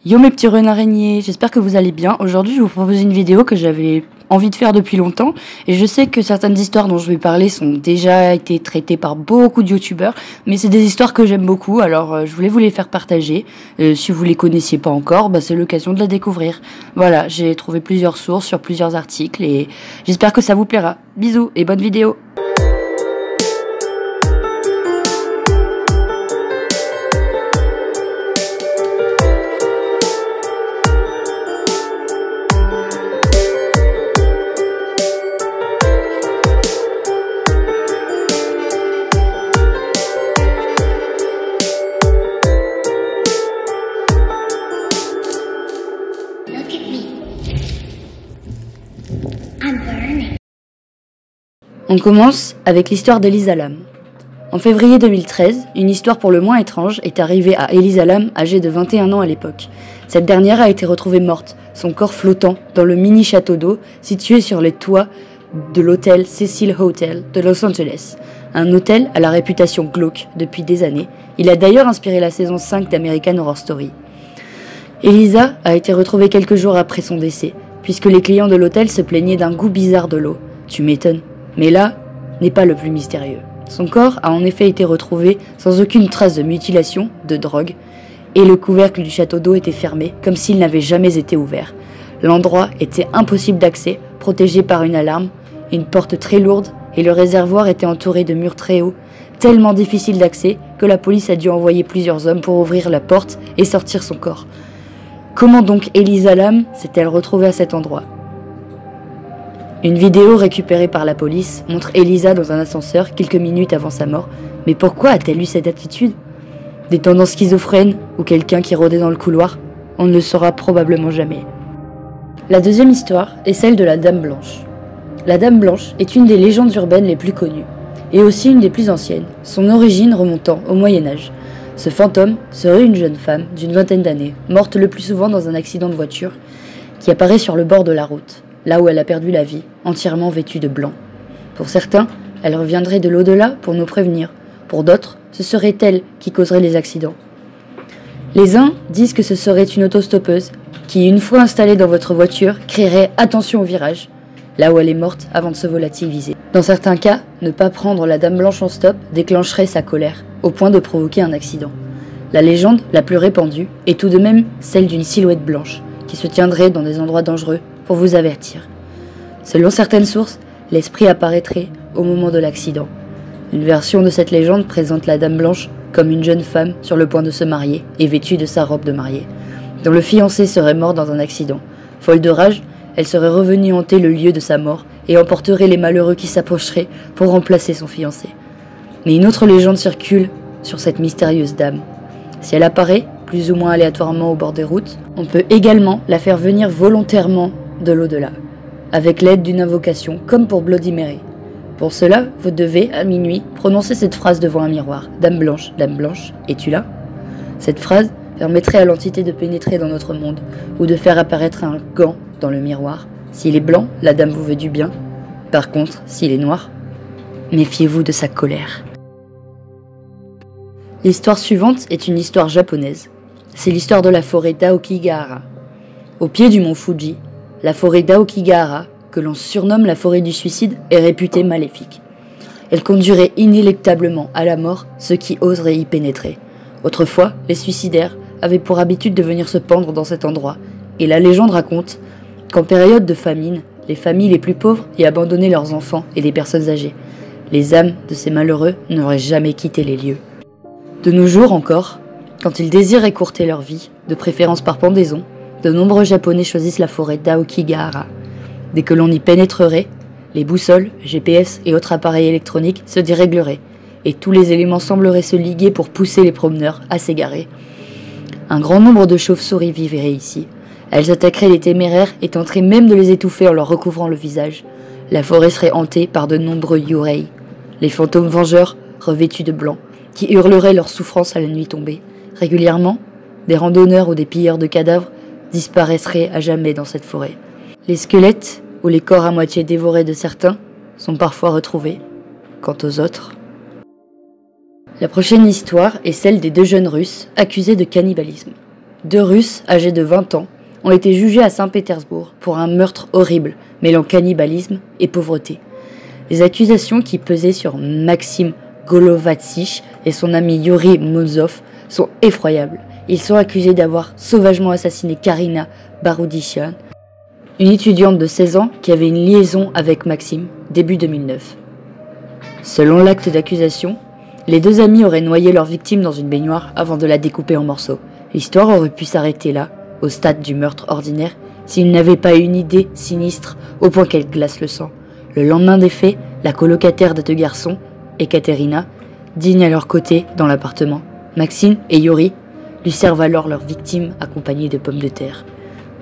Yo mes petits renards araignées, j'espère que vous allez bien. Aujourd'hui je vous propose une vidéo que j'avais envie de faire depuis longtemps. Et je sais que certaines histoires dont je vais parler sont déjà été traitées par beaucoup de youtubeurs. Mais c'est des histoires que j'aime beaucoup, alors je voulais vous les faire partager. Si vous les connaissiez pas encore, c'est l'occasion de la découvrir. Voilà, j'ai trouvé plusieurs sources sur plusieurs articles et j'espère que ça vous plaira. Bisous et bonne vidéo. On commence avec l'histoire d'Elisa Lam. En février 2013, une histoire pour le moins étrange est arrivée à Elisa Lam, âgée de 21 ans à l'époque. Cette dernière a été retrouvée morte, son corps flottant dans le mini château d'eau situé sur les toits de l'hôtel Cecil Hotel de Los Angeles. Un hôtel à la réputation glauque depuis des années. Il a d'ailleurs inspiré la saison 5 d'American Horror Story. Elisa a été retrouvée quelques jours après son décès, puisque les clients de l'hôtel se plaignaient d'un goût bizarre de l'eau. Tu m'étonnes. Mais là n'est pas le plus mystérieux. Son corps a en effet été retrouvé sans aucune trace de mutilation, de drogue, et le couvercle du château d'eau était fermé, comme s'il n'avait jamais été ouvert. L'endroit était impossible d'accès, protégé par une alarme, une porte très lourde, et le réservoir était entouré de murs très hauts, tellement difficile d'accès que la police a dû envoyer plusieurs hommes pour ouvrir la porte et sortir son corps. Comment donc Elisa Lam s'est-elle retrouvée à cet endroit ? Une vidéo récupérée par la police montre Elisa dans un ascenseur quelques minutes avant sa mort. Mais pourquoi a-t-elle eu cette attitude ? Des tendances schizophrènes ou quelqu'un qui rôdait dans le couloir ? On ne le saura probablement jamais. La deuxième histoire est celle de la Dame Blanche. La Dame Blanche est une des légendes urbaines les plus connues, et aussi une des plus anciennes, son origine remontant au Moyen-Âge. Ce fantôme serait une jeune femme d'une vingtaine d'années, morte le plus souvent dans un accident de voiture, qui apparaît sur le bord de la route, là où elle a perdu la vie, entièrement vêtue de blanc. Pour certains, elle reviendrait de l'au-delà pour nous prévenir. Pour d'autres, ce serait elle qui causerait les accidents. Les uns disent que ce serait une autostoppeuse qui, une fois installée dans votre voiture, crierait « Attention au virage !» là où elle est morte avant de se volatiliser. Dans certains cas, ne pas prendre la Dame Blanche en stop déclencherait sa colère, au point de provoquer un accident. La légende la plus répandue est tout de même celle d'une silhouette blanche, qui se tiendrait dans des endroits dangereux pour vous avertir. Selon certaines sources, l'esprit apparaîtrait au moment de l'accident. Une version de cette légende présente la Dame Blanche comme une jeune femme sur le point de se marier et vêtue de sa robe de mariée, dont le fiancé serait mort dans un accident. Folle de rage, elle serait revenue hanter le lieu de sa mort et emporterait les malheureux qui s'approcheraient pour remplacer son fiancé. Mais une autre légende circule sur cette mystérieuse dame. Si elle apparaît, plus ou moins aléatoirement au bord des routes, on peut également la faire venir volontairement de l'au-delà, avec l'aide d'une invocation, comme pour Bloody Mary. Pour cela, vous devez, à minuit, prononcer cette phrase devant un miroir. « Dame Blanche, es-tu là ?» Cette phrase permettrait à l'entité de pénétrer dans notre monde, ou de faire apparaître un gant dans le miroir. S'il est blanc, la dame vous veut du bien. Par contre, s'il est noir, méfiez-vous de sa colère. L'histoire suivante est une histoire japonaise. C'est l'histoire de la forêt d'Aokigahara. Au pied du mont Fuji, la forêt d'Aokigahara, que l'on surnomme la forêt du suicide, est réputée maléfique. Elle conduirait inéluctablement à la mort ceux qui oseraient y pénétrer. Autrefois, les suicidaires avaient pour habitude de venir se pendre dans cet endroit, et la légende raconte qu'en période de famine, les familles les plus pauvres y abandonnaient leurs enfants et les personnes âgées. Les âmes de ces malheureux n'auraient jamais quitté les lieux. De nos jours encore, quand ils désirent écourter leur vie, de préférence par pendaison, de nombreux Japonais choisissent la forêt d'Aokigahara. Dès que l'on y pénétrerait, les boussoles, GPS et autres appareils électroniques se dérégleraient, et tous les éléments sembleraient se liguer pour pousser les promeneurs à s'égarer. Un grand nombre de chauves-souris vivraient ici. Elles attaqueraient les téméraires et tenteraient même de les étouffer en leur recouvrant le visage. La forêt serait hantée par de nombreux yurei, les fantômes vengeurs revêtus de blanc, qui hurleraient leur souffrance à la nuit tombée. Régulièrement, des randonneurs ou des pilleurs de cadavres disparaîtraient à jamais dans cette forêt. Les squelettes, ou les corps à moitié dévorés de certains, sont parfois retrouvés. Quant aux autres... La prochaine histoire est celle des deux jeunes Russes accusés de cannibalisme. 2 Russes âgés de 20 ans ont été jugés à Saint-Pétersbourg pour un meurtre horrible, mêlant cannibalisme et pauvreté. Les accusations qui pesaient sur Maxime Golovatsych et son ami Yuri Mozov sont effroyables. Ils sont accusés d'avoir sauvagement assassiné Karina Baroudichan, une étudiante de 16 ans qui avait une liaison avec Maxime début 2009. Selon l'acte d'accusation, les 2 amis auraient noyé leur victime dans une baignoire avant de la découper en morceaux. L'histoire aurait pu s'arrêter là, au stade du meurtre ordinaire, s'ils n'avaient pas eu une idée sinistre au point qu'elle glace le sang. Le lendemain des faits, la colocataire des 2 garçons, Ekaterina, dîne à leur côté dans l'appartement. Maxime et Yuri lui servent alors leur victime accompagnée de pommes de terre.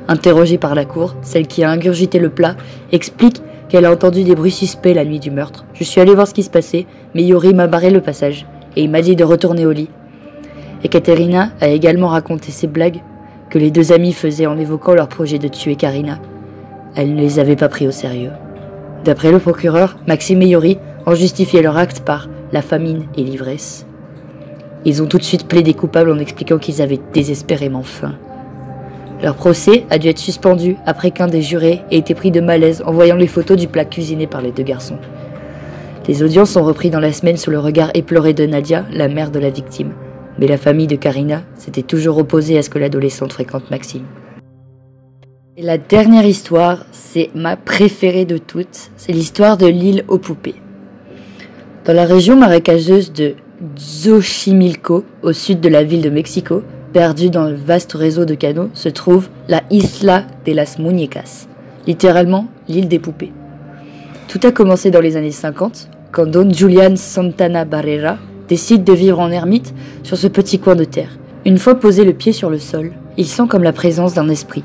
Interrogée par la cour, celle qui a ingurgité le plat explique qu'elle a entendu des bruits suspects la nuit du meurtre. Je suis allée voir ce qui se passait, mais Yuri m'a barré le passage et il m'a dit de retourner au lit. Ekaterina a également raconté ses blagues que les 2 amis faisaient en évoquant leur projet de tuer Karina. Elle ne les avait pas pris au sérieux. D'après le procureur, Maxime et Yuri ont justifié leur acte par la famine et l'ivresse. Ils ont tout de suite plaidé coupables en expliquant qu'ils avaient désespérément faim. Leur procès a dû être suspendu après qu'un des jurés ait été pris de malaise en voyant les photos du plat cuisiné par les 2 garçons. Les audiences sont reprises dans la semaine sous le regard éploré de Nadia, la mère de la victime. Mais la famille de Karina s'était toujours opposée à ce que l'adolescente fréquente Maxime. Et la dernière histoire, c'est ma préférée de toutes, c'est l'histoire de l'île aux poupées. Dans la région marécageuse de Xochimilco, au sud de la ville de Mexico, perdue dans le vaste réseau de canaux, se trouve la Isla de las Muñecas, littéralement l'île des poupées. Tout a commencé dans les années 50, quand Don Julian Santana Barrera décide de vivre en ermite sur ce petit coin de terre. Une fois posé le pied sur le sol, il sent comme la présence d'un esprit.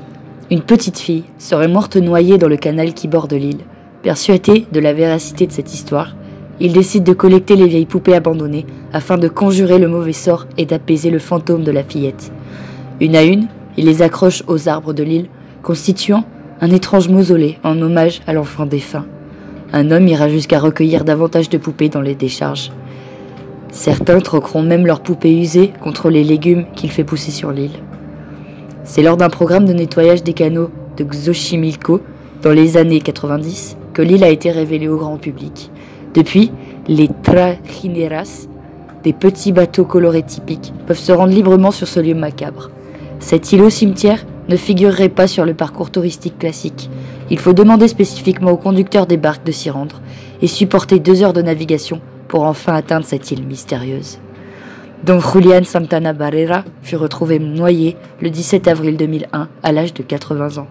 Une petite fille serait morte noyée dans le canal qui borde l'île. Persuadé de la véracité de cette histoire, il décide de collecter les vieilles poupées abandonnées afin de conjurer le mauvais sort et d'apaiser le fantôme de la fillette. Une à une, il les accroche aux arbres de l'île, constituant un étrange mausolée en hommage à l'enfant défunt. Un homme ira jusqu'à recueillir davantage de poupées dans les décharges. Certains troqueront même leurs poupées usées contre les légumes qu'il fait pousser sur l'île. C'est lors d'un programme de nettoyage des canaux de Xochimilco, dans les années 90, que l'île a été révélée au grand public. Depuis, les trajineras, des petits bateaux colorés typiques, peuvent se rendre librement sur ce lieu macabre. Cet îlot cimetière ne figurerait pas sur le parcours touristique classique. Il faut demander spécifiquement aux conducteurs des barques de s'y rendre et supporter 2 heures de navigation pour enfin atteindre cette île mystérieuse. Don Julian Santana Barrera fut retrouvé noyé le 17 avril 2001 à l'âge de 80 ans.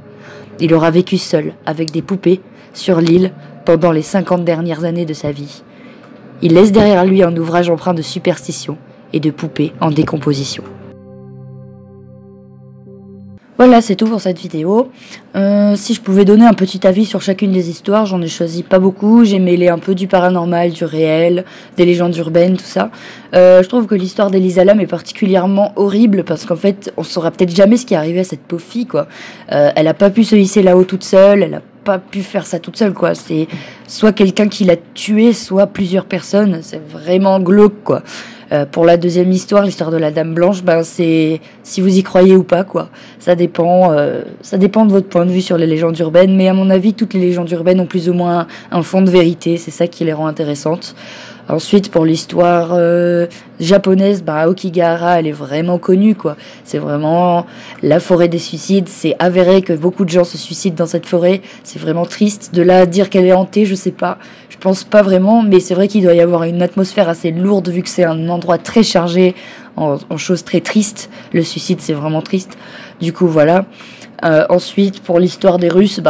Il aura vécu seul, avec des poupées, sur l'île pendant les 50 dernières années de sa vie. Il laisse derrière lui un ouvrage empreint de superstition et de poupées en décomposition. Voilà, c'est tout pour cette vidéo. Si je pouvais donner un petit avis sur chacune des histoires, j'en ai choisi pas beaucoup. J'ai mêlé un peu du paranormal, du réel, des légendes urbaines, tout ça. Je trouve que l'histoire d'Elisa Lam est particulièrement horrible parce qu'en fait, on saura peut-être jamais ce qui est arrivé à cette pauvre fille, quoi. Elle a pas pu se hisser là-haut toute seule, elle a pas pu faire ça toute seule, quoi. C'est soit quelqu'un qui l'a tuée, soit plusieurs personnes. C'est vraiment glauque, quoi. Pour la deuxième histoire, l'histoire de la Dame Blanche, ben c'est si vous y croyez ou pas, quoi. Ça dépend de votre point de vue sur les légendes urbaines, mais à mon avis, toutes les légendes urbaines ont plus ou moins un fond de vérité. C'est ça qui les rend intéressantes. Ensuite, pour l'histoire japonaise, bah, Aokigahara, elle est vraiment connue, quoi. C'est vraiment la forêt des suicides. C'est avéré que beaucoup de gens se suicident dans cette forêt. C'est vraiment triste. De là à dire qu'elle est hantée, je sais pas. Je pense pas vraiment, mais c'est vrai qu'il doit y avoir une atmosphère assez lourde vu que c'est un endroit très chargé en choses très tristes. Le suicide, c'est vraiment triste. Du coup, voilà. Ensuite, pour l'histoire des Russes,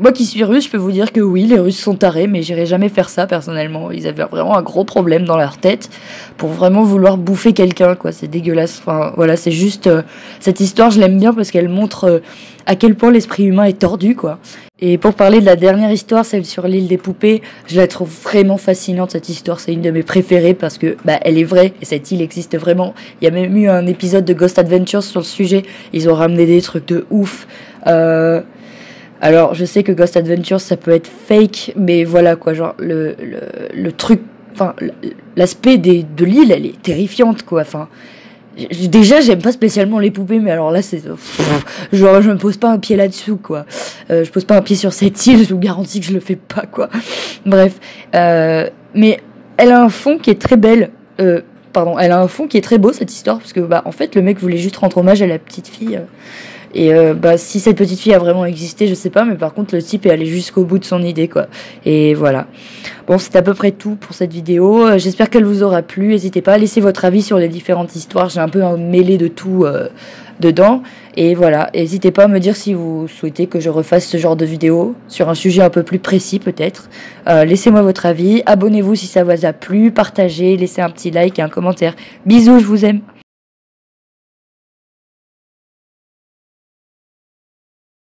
moi qui suis russe, je peux vous dire que oui, les Russes sont tarés, mais j'irai jamais faire ça personnellement. Ils avaient vraiment un gros problème dans leur tête pour vraiment vouloir bouffer quelqu'un, quoi. C'est dégueulasse. Enfin, voilà, c'est juste cette histoire, je l'aime bien parce qu'elle montre à quel point l'esprit humain est tordu, quoi. Et pour parler de la dernière histoire, celle sur l'île des poupées, je la trouve vraiment fascinante, cette histoire. C'est une de mes préférées parce que elle est vraie et cette île existe vraiment. Il y a même eu un épisode de Ghost Adventures sur le sujet. Ils ont ramené des trucs de ouf. Alors, je sais que Ghost Adventures, ça peut être fake, mais voilà, quoi. Genre, le truc, enfin, l'aspect de l'île, elle est terrifiante, quoi. Enfin, Déjà, j'aime pas spécialement les poupées, mais alors là, c'est... genre, je me pose pas un pied là-dessous, quoi. Je pose pas un pied sur cette île, je vous garantis que je le fais pas, quoi. Bref. Mais elle a un fond qui est très belle. Elle a un fond qui est très beau, cette histoire, parce que, en fait, le mec voulait juste rendre hommage à la petite fille. Et si cette petite fille a vraiment existé, je sais pas, mais par contre le type est allé jusqu'au bout de son idée, quoi. Et voilà. Bon, c'est à peu près tout pour cette vidéo. J'espère qu'elle vous aura plu. N'hésitez pas à laisser votre avis sur les différentes histoires. J'ai un peu mêlé de tout dedans. Et voilà. N'hésitez pas à me dire si vous souhaitez que je refasse ce genre de vidéo sur un sujet un peu plus précis, peut-être. Laissez-moi votre avis. Abonnez-vous si ça vous a plu. Partagez. Laissez un petit like et un commentaire. Bisous, je vous aime.